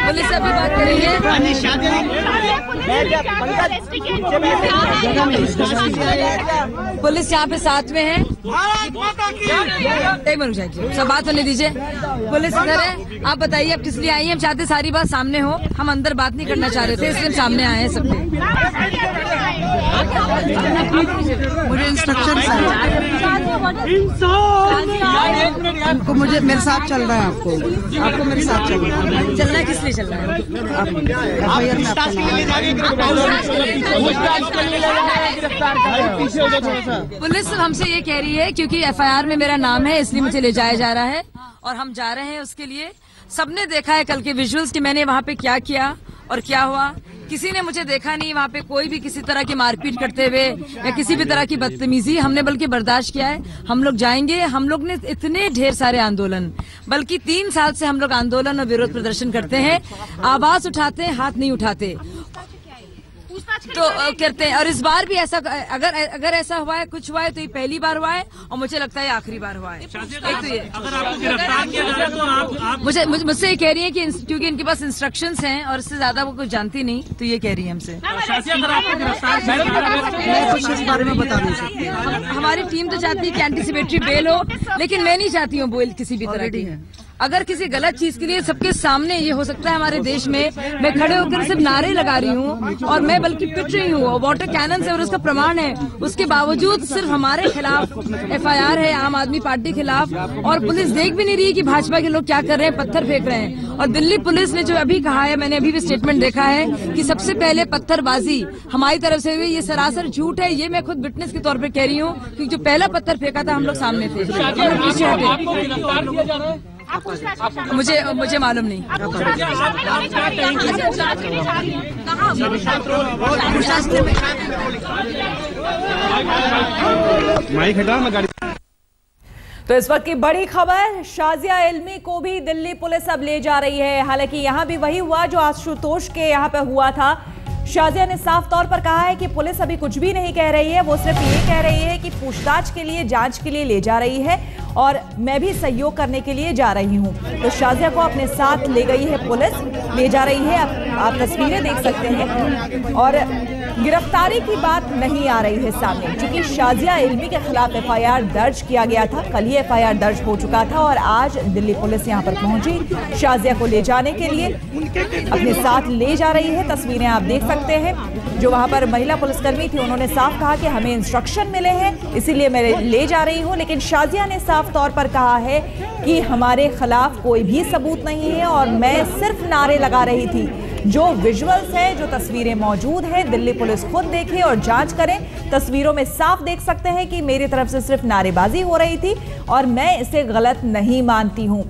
Police अभी बात करेंगे। पुलिस यहाँ पे साथ में है। सब बात होने दीजिए। पुलिस इधर है। आप बताइए आप किस लिए आई हैं? हम चाहते सारी बात सामने हो, हम अंदर बात नहीं करना चाह रहे थे, इसलिए हम सामने आए हैं सबके। मुझे इंस्ट्रक्शन आपको, मुझे मेरे साथ चल रहा है। आपको मेरे साथ चलना है। किस लिए चल रहा है? पुलिस हमसे ये कह रही है क्योंकि एफआईआर में मेरा नाम है इसलिए मुझे ले जाया जा रहा है और हम जा रहे हैं उसके लिए। सबने देखा है कल के विजुअल्स कि मैंने वहाँ पे क्या किया और क्या हुआ। किसी ने मुझे देखा नहीं वहाँ पे कोई भी किसी तरह की मारपीट करते हुए या किसी भी तरह की बदतमीजी हमने बल्कि बर्दाश्त किया है। हम लोग जाएंगे। हम लोग ने इतने ढेर सारे आंदोलन, बल्कि 3 साल से हम लोग आंदोलन और विरोध प्रदर्शन करते हैं, आवाज उठाते हैं, हाथ नहीं उठाते तो करते हैं। और इस बार भी ऐसा अगर ऐसा हुआ है, कुछ हुआ है तो ये पहली बार हुआ है और मुझे लगता है आखिरी बार हुआ है। एक तो ये मुझसे ये कह रही है कि क्योंकि इनके पास इंस्ट्रक्शंस हैं और इससे ज्यादा वो कुछ जानती नहीं, तो ये कह रही है हमसे। कुछ इस बारे में बता नहीं सकती। हमारी टीम तो चाहती है कि एंटीसिपेटरी बेल हो, लेकिन मैं नहीं चाहती हूँ बेल किसी भी तरह की। अगर किसी गलत चीज के लिए सबके सामने ये हो सकता है हमारे देश में मैं खड़े होकर सिर्फ नारे लगा रही हूँ और मैं बल्कि पिट रही हूँ, वाटर कैनन से, और उसका प्रमाण है। उसके बावजूद सिर्फ हमारे खिलाफ एफआईआर है, आम आदमी पार्टी खिलाफ, और पुलिस देख भी नहीं रही है कि भाजपा के लोग क्या कर रहे हैं, पत्थर फेंक रहे हैं। और दिल्ली पुलिस ने जो अभी कहा है, मैंने अभी भी स्टेटमेंट देखा है कि सबसे पहले पत्थरबाजी हमारी तरफ से हुई, ये सरासर झूठ है। ये मैं खुद विटनेस के तौर पर कह रही हूँ क्योंकि जो पहला पत्थर फेंका था हम लोग सामने थे। मुझे मालूम नहीं। तो इस वक्त की बड़ी खबर, शाजिया इल्मी को भी दिल्ली पुलिस अब ले जा रही है। हालांकि यहाँ भी वही हुआ जो आशुतोष के यहाँ पे हुआ था। शाजिया ने साफ तौर पर कहा है कि पुलिस अभी कुछ भी नहीं कह रही है, वो सिर्फ ये कह रही है कि पूछताछ के लिए, जांच के लिए ले जा रही है और मैं भी सहयोग करने के लिए जा रही हूं। तो शाजिया को अपने साथ ले गई है पुलिस, ले जा रही है। आप तस्वीरें देख सकते हैं और गिरफ्तारी की बात नहीं आ रही है सामने, क्योंकि शाजिया इल्मी के खिलाफ एफआईआर दर्ज किया गया था। कल ही एफआईआर दर्ज हो चुका था और आज दिल्ली पुलिस यहां पर पहुंची शाजिया को ले जाने के लिए, अपने साथ ले जा रही है। तस्वीरें आप देख सकते हैं। जो वहां पर महिला पुलिसकर्मी थी उन्होंने साफ कहा कि हमें इंस्ट्रक्शन मिले हैं इसीलिए मैं ले जा रही हूं, लेकिन शाजिया ने साफ तौर पर कहा है कि हमारे खिलाफ कोई भी सबूत नहीं है और मैं सिर्फ नारे लगा रही थी। जो विजुअल्स है, जो तस्वीरें मौजूद हैं, दिल्ली पुलिस खुद देखे और जांच करें। तस्वीरों में साफ देख सकते हैं कि मेरी तरफ से सिर्फ नारेबाजी हो रही थी और मैं इसे गलत नहीं मानती हूं।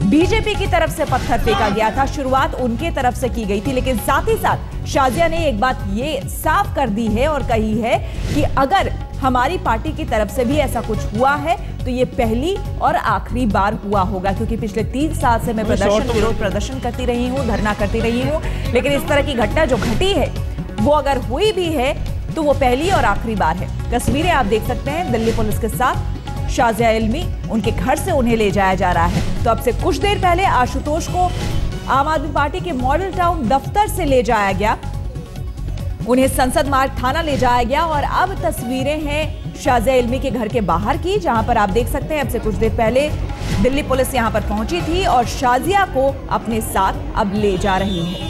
बीजेपी की तरफ से पत्थर फेंका गया था, शुरुआत उनके तरफ से की गई थी, लेकिन साथ ही साथ शाजिया ने एक बात ये साफ कर दी है और कही है कि अगर हमारी पार्टी की तरफ से भी ऐसा कुछ हुआ है तो ये पहली और आखिरी बार हुआ होगा, क्योंकि पिछले 3 साल से मैं विरोध प्रदर्शन करती रही हूँ, धरना करती रही हूँ, लेकिन इस तरह की घटना जो घटी है वो अगर हुई भी है तो वो पहली और आखिरी बार है। तस्वीरें आप देख सकते हैं, दिल्ली पुलिस के साथ शाजिया इल्मी, उनके घर से उन्हें ले जाया जा रहा है। तो अब से कुछ देर पहले आशुतोष को आम आदमी पार्टी के मॉडल टाउन दफ्तर से ले जाया गया, उन्हें संसद मार्ग थाना ले जाया गया और अब तस्वीरें हैं शाजिया इल्मी के घर के बाहर की, जहां पर आप देख सकते हैं अब से कुछ देर पहले दिल्ली पुलिस यहां पर पहुंची थी और शाजिया को अपने साथ अब ले जा रही है।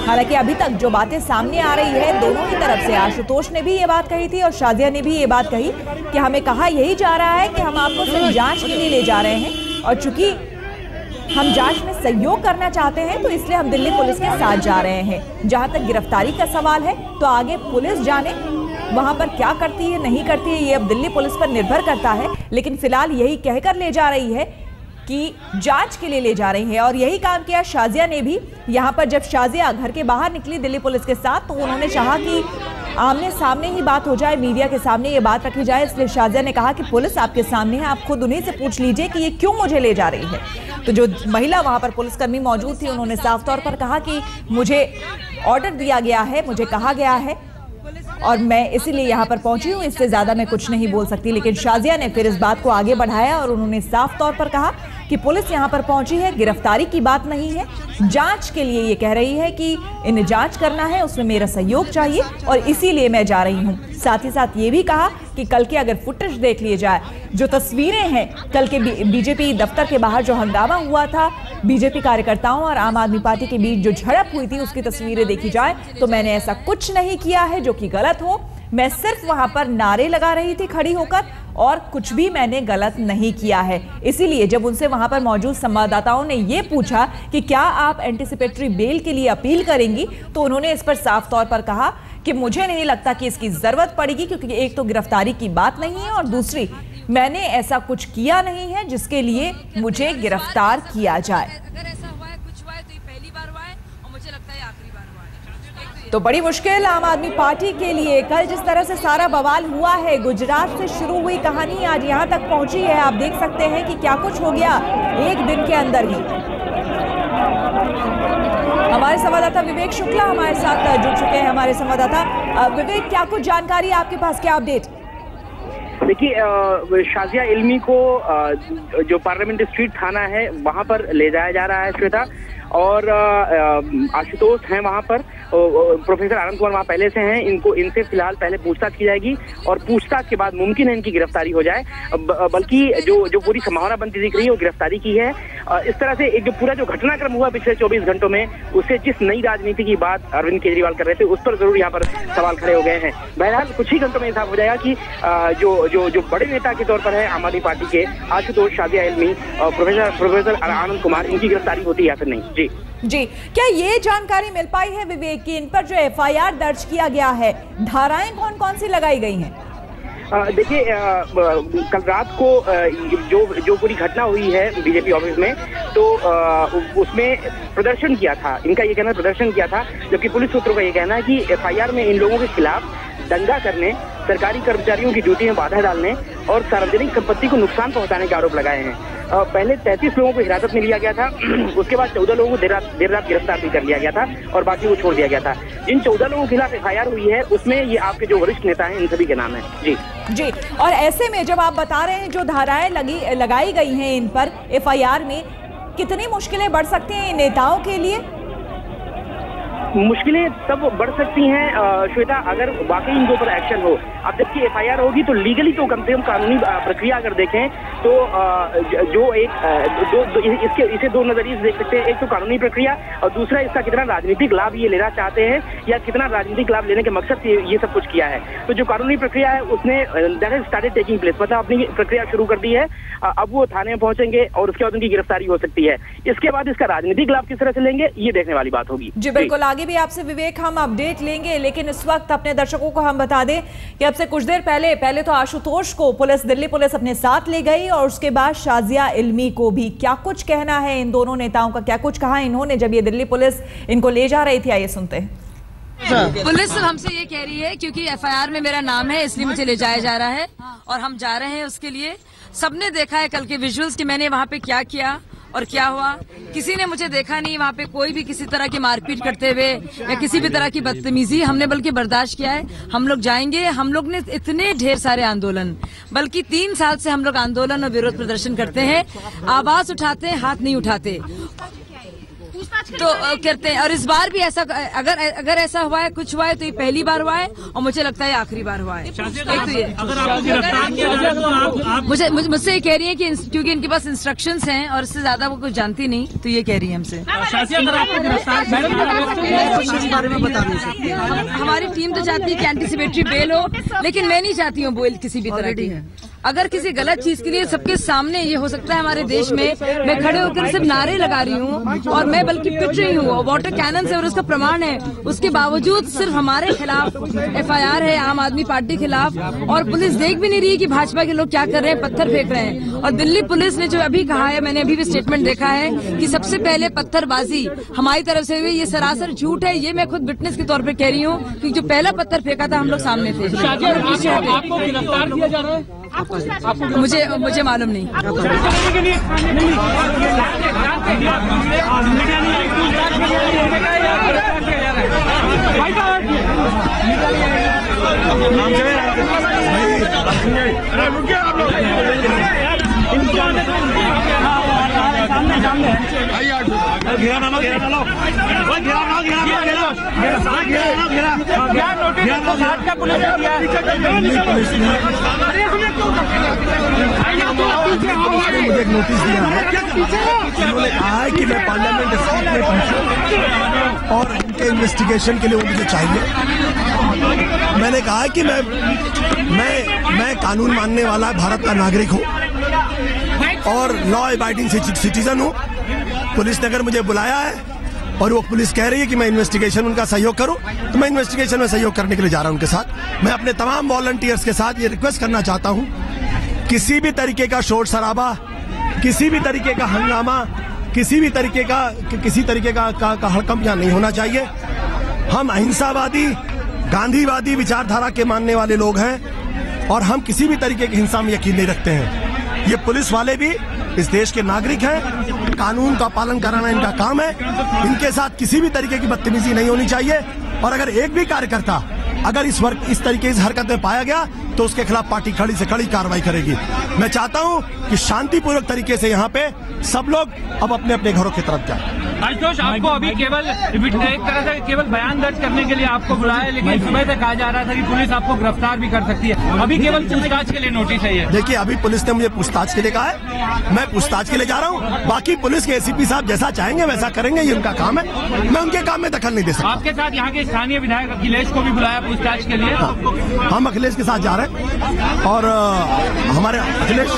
हालांकि अभी तक जो बातें सामने आ रही है दोनों की तरफ से, आशुतोष ने भी ये बात कही थी और शाजिया ने भी ये बात कही कि हमें कहा यही जा रहा है कि हम आपको सिर्फ जांच के लिए ले जा रहे हैं और चूंकि हम जांच में सहयोग करना चाहते हैं तो इसलिए हम दिल्ली पुलिस के साथ जा रहे हैं। जहां तक गिरफ्तारी का सवाल है तो आगे पुलिस जाने वहां पर क्या करती है नहीं करती है, ये अब दिल्ली पुलिस पर निर्भर करता है, लेकिन फिलहाल यही कहकर ले जा रही है कि जांच के लिए ले जा रही है। और यही काम किया शाजिया ने भी। यहां पर जब शाजिया घर के बाहर निकली दिल्ली पुलिस के साथ तो उन्होंने चाहा कि आमने सामने ही बात हो जाए, मीडिया के सामने ये बात रखी जाए, इसलिए शाजिया ने कहा कि पुलिस आपके सामने है, आप खुद उन्हीं से पूछ लीजिए कि ये क्यों मुझे ले जा रही है। तो जो महिला वहां पर पुलिसकर्मी मौजूद थी उन्होंने साफ तौर पर कहा कि मुझे ऑर्डर दिया गया है, मुझे कहा गया है और मैं इसीलिए यहाँ पर पहुंची हूँ, इससे ज्यादा मैं कुछ नहीं बोल सकती। लेकिन शाजिया ने फिर इस बात को आगे बढ़ाया और उन्होंने साफ तौर पर कहा कि पुलिस यहाँ पर पहुंची है, गिरफ्तारी की बात नहीं है, जांच के लिए ये कह रही है कि इन्हें जांच करना है, उसमें मेरा सहयोग चाहिए और इसीलिए मैं जा रही हूँ। साथ ही साथ ये भी कहा कि कल के अगर फुटेज देख लिए जाए, जो तस्वीरें हैं कल के बीजेपी दफ्तर के बाहर जो हंगामा हुआ था, बीजेपी कार्यकर्ताओं और आम आदमी पार्टी के बीच जो झड़प हुई थी, उसकी तस्वीरें देखी जाए तो मैंने ऐसा कुछ नहीं किया है जो कि गलत हो। मैं सिर्फ वहां पर नारे लगा रही थी खड़ी होकर और कुछ भी मैंने गलत नहीं किया है। इसीलिए जब उनसे वहां पर मौजूद संवाददाताओं ने यह पूछा कि क्या आप एंटीसिपेटरी बेल के लिए अपील करेंगी, तो उन्होंने इस पर साफ तौर पर कहा कि मुझे नहीं लगता कि इसकी जरूरत पड़ेगी, क्योंकि एक तो गिरफ्तारी की बात नहीं है और दूसरी मैंने ऐसा कुछ किया नहीं है जिसके लिए मुझे गिरफ्तार किया जाए। अगर ऐसा हुआ है, कुछ हुआ है तो ये पहली बार हुआ है और मुझे लगता है आखिरी बार हुआ है। तो बड़ी मुश्किल आम आदमी पार्टी के लिए। कल जिस तरह से सारा बवाल हुआ है, गुजरात से शुरू हुई कहानी आज यहां तक पहुंची है। आप देख सकते हैं कि क्या कुछ हो गया एक दिन के अंदर ही। हमारे संवाददाता विवेक शुक्ला हमारे साथ जुड़ चुके हैं। हमारे संवाददाता विवेक, क्या कुछ जानकारी आपके पास, क्या अपडेट? देखिए, शाजिया इल्मी को जो पार्लियामेंट स्ट्रीट थाना है वहां पर ले जाया जा रहा है श्वेता, और आशुतोष हैं वहां पर, प्रोफेसर आनंद कुमार वहां पहले से हैं। इनसे फिलहाल पहले पूछताछ की जाएगी और पूछताछ के बाद मुमकिन है इनकी गिरफ्तारी हो जाए, बल्कि जो पूरी संभावना बनती दिख रही है वो गिरफ्तारी की है। इस तरह से एक जो पूरा जो घटनाक्रम हुआ पिछले 24 घंटों में, उससे जिस नई राजनीति की बात अरविंद केजरीवाल कर रहे थे, उस पर जरूर यहाँ पर सवाल खड़े हो गए हैं। बहरहाल कुछ ही घंटों में साफ हो जाएगा कि जो बड़े नेता के तौर पर है आम आदमी पार्टी के आशुतोष, शाजिया इल्मी, प्रोफेसर आनंद कुमार, इनकी गिरफ्तारी होती है या फिर नहीं। जी, क्या ये जानकारी मिल पाई है विवेक कि इन पर जो एफआईआर दर्ज किया गया है, धाराएं कौन कौन सी लगाई गई हैं? देखिए, कल रात को जो पूरी घटना हुई है बीजेपी ऑफिस में, तो उसमें प्रदर्शन किया था, इनका ये कहना प्रदर्शन किया था, जबकि पुलिस सूत्रों का ये कहना है कि एफआईआर में इन लोगों के खिलाफ दंगा करने, सरकारी कर्मचारियों की ड्यूटी में बाधा डालने और सार्वजनिक संपत्ति को नुकसान पहुंचाने के आरोप लगाए हैं। पहले 33 लोगों को हिरासत में लिया गया था, उसके बाद 14 लोगों को देर रात गिरफ्तार भी कर लिया गया था और बाकी को छोड़ दिया गया था। जिन 14 लोगों के खिलाफ एफआईआर हुई है उसमें ये आपके जो वरिष्ठ नेता हैं इन सभी के नाम है। जी, और ऐसे में जब आप बता रहे हैं जो धाराएं लगाई गई हैं इन पर एफआईआर में, कितनी मुश्किलें बढ़ सकती हैं इन नेताओं के लिए? मुश्किलें तब बढ़ सकती हैं श्वेता, अगर वाकई इनके ऊपर एक्शन हो। अब जबकि एफआईआर होगी तो लीगली तो कम से कम कानूनी प्रक्रिया अगर देखें तो इसे दो नजरिए से देख सकते हैं। एक तो कानूनी प्रक्रिया और दूसरा इसका कितना राजनीतिक लाभ ये लेना चाहते हैं या कितना राजनीतिक लाभ लेने के मकसद से ये सब कुछ किया है। तो जो कानूनी प्रक्रिया है उसने that has started taking place, मतलब अपनी प्रक्रिया शुरू कर दी है। अब वो थाने में पहुंचेंगे और उसके बाद उनकी गिरफ्तारी हो सकती है। इसके बाद इसका राजनीतिक लाभ किस तरह से लेंगे ये देखने वाली बात होगी। जी बिल्कुल, आगे भी आपसे विवेक हम अपडेट लेंगे, लेकिन इस वक्त अपने दर्शकों को हम बता दें कि अब से कुछ देर पहले तो आशुतोष को दिल्ली पुलिस अपने साथ ले गई और उसके बाद शाजिया इल्मी को भी। क्या कुछ कहना है इन दोनों नेताओं का, क्या कुछ कहा इन्होंने जब ये दिल्ली पुलिस इनको ले जा रही थी, आइए सुनते हैं। पुलिस हमसे ये कह रही है क्योंकि एफआईआर में मेरा नाम है इसलिए मुझे ले जाया जा रहा है और हम जा रहे हैं उसके लिए। सबने देखा है कल के विजुअल्स कि मैंने वहाँ पे क्या किया और क्या हुआ। किसी ने मुझे देखा नहीं वहाँ पे कोई भी किसी तरह की मारपीट करते हुए या किसी भी तरह की बदतमीजी, हमने बल्कि बर्दाश्त किया है। हम लोग जाएंगे। हम लोग ने इतने ढेर सारे आंदोलन, बल्कि 3 साल से हम लोग आंदोलन और विरोध प्रदर्शन करते हैं, आवाज उठाते हैं, हाथ नहीं उठाते तो करते हैं। और इस बार भी ऐसा अगर ऐसा हुआ है, कुछ हुआ है तो ये पहली बार हुआ है और मुझे लगता है आखिरी बार हुआ है। मुझसे ये कह रही है कि क्योंकि इनके पास इंस्ट्रक्शंस हैं और इससे ज्यादा वो कुछ जानती नहीं, तो ये कह रही है हमसे। हमारी टीम तो चाहती है कि एंटीसिपेटरी बेल हो, लेकिन मैं नहीं चाहती हूँ बेल किसी भी तरह की। अगर किसी गलत चीज के लिए सबके सामने ये हो सकता है हमारे देश में, मैं खड़े होकर सिर्फ नारे लगा रही हूँ और मैं बल्कि पिट रही हूँ, वाटर कैनन से, और उसका प्रमाण है। उसके बावजूद सिर्फ हमारे खिलाफ एफआईआर है, आम आदमी पार्टी खिलाफ, और पुलिस देख भी नहीं रही कि भाजपा के लोग क्या कर रहे हैं, पत्थर फेंक रहे हैं। और दिल्ली पुलिस ने जो अभी कहा है, मैंने अभी भी स्टेटमेंट देखा है कि सबसे पहले पत्थरबाजी हमारी तरफ से हुई, ये सरासर झूठ है। ये मैं खुद विटनेस के तौर पर कह रही हूँ क्योंकि जो पहला पत्थर फेंका था हम लोग सामने थे। मुझे मालूम नहीं। मुझे एक नोटिस दिया है, उन्होंने कहा है कि मैं पार्लियामेंट स्ट्रीट में पहुंचूं और उनके इन्वेस्टिगेशन के लिए वो मुझे चाहिए। मैंने कहा है कि मैं कानून मानने वाला भारत का नागरिक हूं और लॉ अबाइडिंग सिटीजन हूं। पुलिस ने अगर मुझे बुलाया है और वो पुलिस कह रही है कि मैं इन्वेस्टिगेशन उनका सहयोग करूं, तो मैं इन्वेस्टिगेशन में सहयोग करने के लिए जा रहा हूं उनके साथ। मैं अपने तमाम वॉलंटियर्स के साथ ये रिक्वेस्ट करना चाहता हूं, किसी भी तरीके का शोर शराबा, किसी भी तरीके का हंगामा, किसी तरीके का हड़कंप यहाँ नहीं होना चाहिए। हम अहिंसावादी, गांधीवादी विचारधारा के मानने वाले लोग हैं और हम किसी भी तरीके की हिंसा में यकीन नहीं रखते हैं। ये पुलिस वाले भी इस देश के नागरिक हैं, कानून का पालन कराना इनका काम है। इनके साथ किसी भी तरीके की बदतमीजी नहीं होनी चाहिए और अगर एक भी कार्यकर्ता अगर इस तरीके की हरकत में पाया गया तो उसके खिलाफ पार्टी खड़ी से खड़ी कार्रवाई करेगी। मैं चाहता हूं कि शांतिपूर्वक तरीके से यहाँ पे सब लोग अब अपने अपने घरों की तरफ जाए। आशुतोष, आपको अभी केवल एक तरह से केवल बयान दर्ज करने के लिए आपको बुलाया, लेकिन सुबह से कहा जा रहा था कि पुलिस आपको गिरफ्तार भी कर सकती है। अभी केवल पूछताछ के लिए नोटिस है ये। देखिए, अभी पुलिस ने मुझे पूछताछ के लिए कहा है, मैं पूछताछ के लिए जा रहा हूँ। बाकी पुलिस के एसीपी साहब जैसा चाहेंगे वैसा करेंगे, ये उनका काम है। मैं उनके काम में दखल नहीं दे सकता। आपके साथ यहाँ के स्थानीय विधायक अखिलेश को भी बुलाया पूछताछ के लिए? हम अखिलेश के साथ जा रहे हैं और हमारे अखिलेश,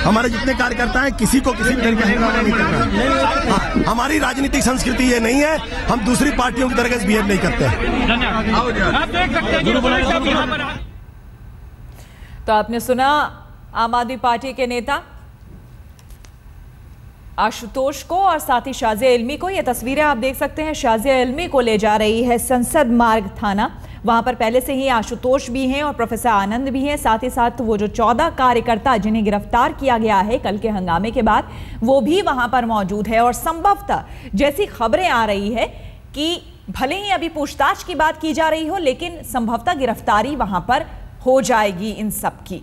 हमारे जितने कार्यकर्ता हैं, किसी को किसी तरीके से नहीं कर रहे। हमारी राजनीतिक संस्कृति ये नहीं है, हम दूसरी पार्टियों की तरह से बिहेव नहीं करते। आप देख सकते हैं तो आपने सुना आम आदमी पार्टी के नेता आशुतोष को और साथ ही शाजिया इल्मी को। ये तस्वीरें आप देख सकते हैं, शाजिया इल्मी को ले जा रही है संसद मार्ग थाना। वहां पर पहले से ही आशुतोष भी हैं और प्रोफेसर आनंद भी हैं। साथ ही साथ वो जो 14 कार्यकर्ता जिन्हें गिरफ्तार किया गया है कल के हंगामे के बाद, वो भी वहां पर मौजूद है। और संभवतः जैसी खबरें आ रही है कि भले ही अभी पूछताछ की बात की जा रही हो, लेकिन संभवतः गिरफ्तारी वहां पर हो जाएगी इन सब की।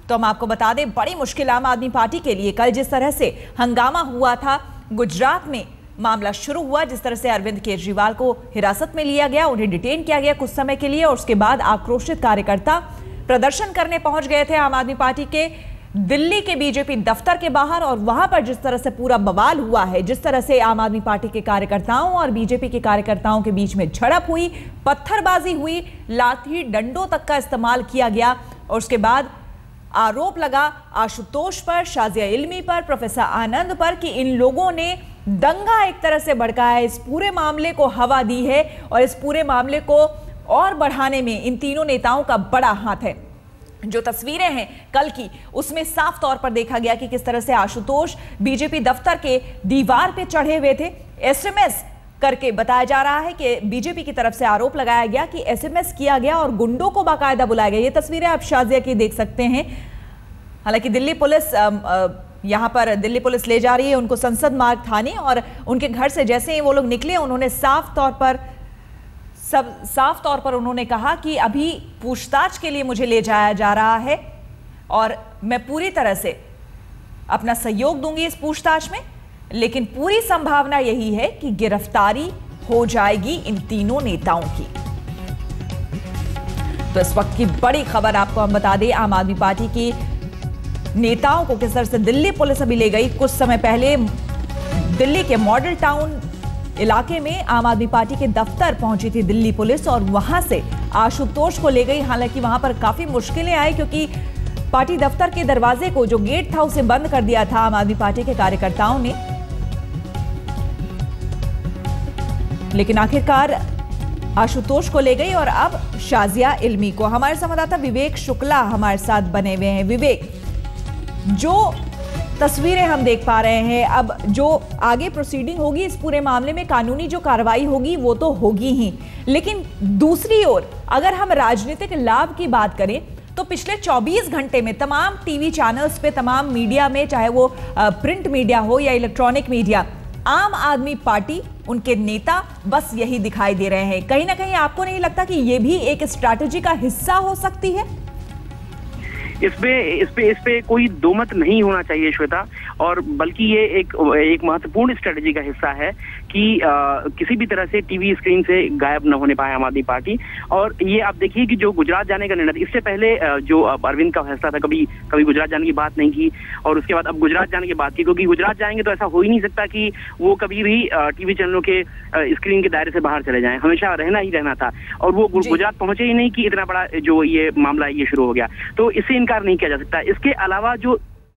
तो हम आपको बता दें, बड़ी मुश्किल आम आदमी पार्टी के लिए कल जिस तरह से हंगामा हुआ था, गुजरात में मामला शुरू हुआ, जिस तरह से अरविंद केजरीवाल को हिरासत में लिया गया, उन्हें डिटेन किया गया कुछ समय के लिए और उसके बाद आक्रोशित कार्यकर्ता प्रदर्शन करने पहुंच गए थे आम आदमी पार्टी के दिल्ली के बीजेपी दफ्तर के बाहर। और वहां पर जिस तरह से पूरा बवाल हुआ है, जिस तरह से आम आदमी पार्टी के कार्यकर्ताओं और बीजेपी के कार्यकर्ताओं के बीच में झड़प हुई, पत्थरबाजी हुई, लाठी डंडों तक का इस्तेमाल किया गया और उसके बाद आरोप लगा आशुतोष पर, शाजिया इल्मी पर, प्रोफेसर आनंद पर कि इन लोगों ने दंगा एक तरह से भड़काया है, इस पूरे मामले को हवा दी है और इस पूरे मामले को और बढ़ाने में इन तीनों नेताओं का बड़ा हाथ है। जो तस्वीरें हैं कल की, उसमें साफ तौर पर देखा गया कि किस तरह से आशुतोष बीजेपी दफ्तर के दीवार पे चढ़े हुए थे। एसएमएस करके बताया जा रहा है कि बीजेपी की तरफ से आरोप लगाया गया कि एसएमएस किया गया और गुंडों को बाकायदा बुलाया गया। ये तस्वीरें आप शाजिया की देख सकते हैं। हालांकि दिल्ली पुलिस यहां पर दिल्ली पुलिस ले जा रही है उनको संसद मार्ग थाने और उनके घर से जैसे ही वो लोग निकले, उन्होंने साफ तौर पर उन्होंने कहा कि अभी पूछताछ के लिए मुझे ले जाया जा रहा है और मैं पूरी तरह से अपना सहयोग दूंगी इस पूछताछ में, लेकिन पूरी संभावना यही है कि गिरफ्तारी हो जाएगी इन तीनों नेताओं की। तो इस वक्त की बड़ी खबर आपको हम बता दें, आम आदमी पार्टी की नेताओं को किस तरह से दिल्ली पुलिस अभी ले गई। कुछ समय पहले दिल्ली के मॉडल टाउन इलाके में आम आदमी पार्टी के दफ्तर पहुंची थी दिल्ली पुलिस और वहां से आशुतोष को ले गई। हालांकि वहां पर काफी मुश्किलें आई क्योंकि पार्टी दफ्तर के दरवाजे को जो गेट था उसे बंद कर दिया था आम आदमी पार्टी के कार्यकर्ताओं ने, लेकिन आखिरकार आशुतोष को ले गई। और अब शाजिया इल्मी को हमारे संवाददाता विवेक शुक्ला हमारे साथ बने हुए हैं। विवेक, जो तस्वीरें हम देख पा रहे हैं, अब जो आगे प्रोसीडिंग होगी इस पूरे मामले में, कानूनी जो कार्रवाई होगी वो तो होगी ही, लेकिन दूसरी ओर अगर हम राजनीतिक लाभ की बात करें तो पिछले 24 घंटे में तमाम टीवी चैनल्स पे, तमाम मीडिया में, चाहे वो प्रिंट मीडिया हो या इलेक्ट्रॉनिक मीडिया, आम आदमी पार्टी, उनके नेता बस यही दिखाई दे रहे हैं। कहीं ना कहीं आपको नहीं लगता कि ये भी एक स्ट्रैटेजी का हिस्सा हो सकती है? इस पे कोई दो मत नहीं होना चाहिए श्वेता, और बल्कि ये एक महत्वपूर्ण स्ट्रेटजी का हिस्सा है कि किसी भी तरह से टीवी स्क्रीन से गायब न होने पाए आम आदमी पार्टी। और ये आप देखिए कि जो गुजरात जाने का निर्णय, इससे पहले जो अरविंद का फैसला था, कभी गुजरात जाने की बात नहीं की, और उसके बाद अब गुजरात जाने की बात की, क्योंकि गुजरात जाएंगे तो ऐसा हो ही नहीं सकता कि वो कभी भी टीवी चैनलों के स्क्रीन के दायरे से बाहर चले जाएं, हमेशा रहना ही रहना था। और वो गुजरात पहुंचे ही नहीं कि इतना बड़ा जो ये मामला ये शुरू हो गया, तो इससे इनकार नहीं किया जा सकता। इसके अलावा जो